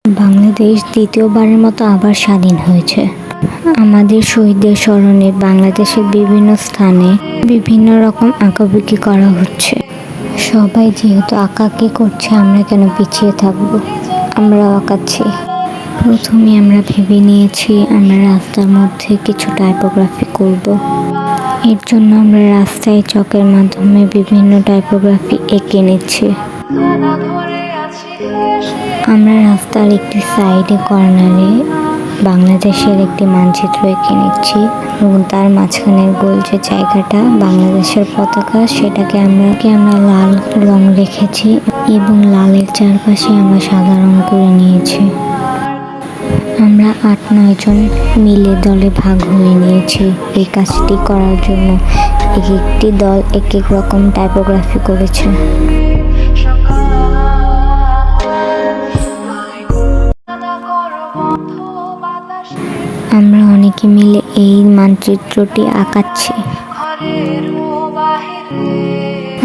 বাংলাদেশ দ্বিতীয়বারের মতো আবার স্বাধীন হয়েছে। আমাদের শহীদদের স্মরণে বাংলাদেশের বিভিন্ন স্থানে বিভিন্ন রকম আঁকাবুকি করা হচ্ছে। সবাই যেহেতু আঁকাআঁকি করছে, আমরা কেন পিছিয়ে থাকবো? আমরাও আঁকাচ্ছি। প্রথমে আমরা ভেবে নিয়েছি আমরা রাস্তার মধ্যে কিছু টাইপোগ্রাফি করব। এর জন্য আমরা রাস্তায় চকের মাধ্যমে বিভিন্ন টাইপোগ্রাফি এঁকে নিচ্ছি। আমরা রাস্তার একটি সাইডে কর্নারে বাংলাদেশের একটি মানচিত্র এঁকে নিচ্ছি এবং তার মাঝখানের গোল যে জায়গাটা বাংলাদেশের পতাকা, সেটাকে আমরা লাল রং রেখেছি এবং লালের চারপাশে আমরা সাদা রং করে নিয়েছি। আমরা 8-9 জন মিলে দলে ভাগ হয়ে নিয়েছি এই কাজটি করার জন্য। এক একটি দল এক এক রকম টাইপোগ্রাফি করেছে। আমরা অনেকে মিলে এই মানচিত্রটি আঁকাচ্ছি।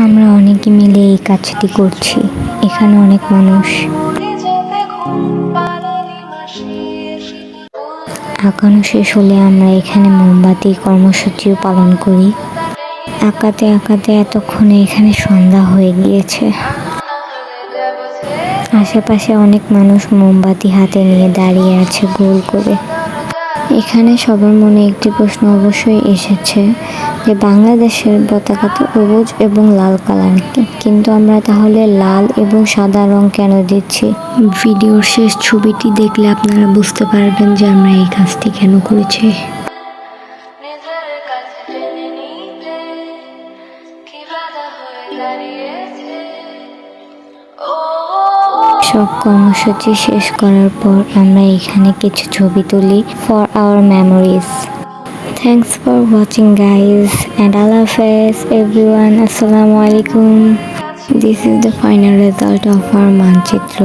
আমরা অনেকে মিলে এই কাজটি করছি। এখানে অনেক মানুষ। আঁকানো শেষ হলে আমরা এখানে মোমবাতি কর্মসূচিও পালন করি। আঁকাতে আঁকাতে এতক্ষণে এখানে সন্ধ্যা হয়ে গিয়েছে। আশেপাশে অনেক মানুষ মোমবাতি হাতে নিয়ে দাঁড়িয়ে আছে গোল করে। এখানে সবার মনে একটি প্রশ্ন অবশ্যই এসেছে যে বাংলাদেশের পতাকাতে সবুজ এবং লাল কালার, কিন্তু আমরা তাহলে লাল এবং সাদা রং কেন দিচ্ছি? ভিডিওর শেষ ছবিটি দেখলে আপনারা বুঝতে পারবেন যে আমরা এই কাজটি কেন করেছি। সব কর্মসূচি শেষ করার পর আমরা এখানে কিছু ছবি তুলি for our memories. Thanks for watching guys and Allah Hafiz everyone. Assalamu alaikum. This is the final result of our মানচিত্র।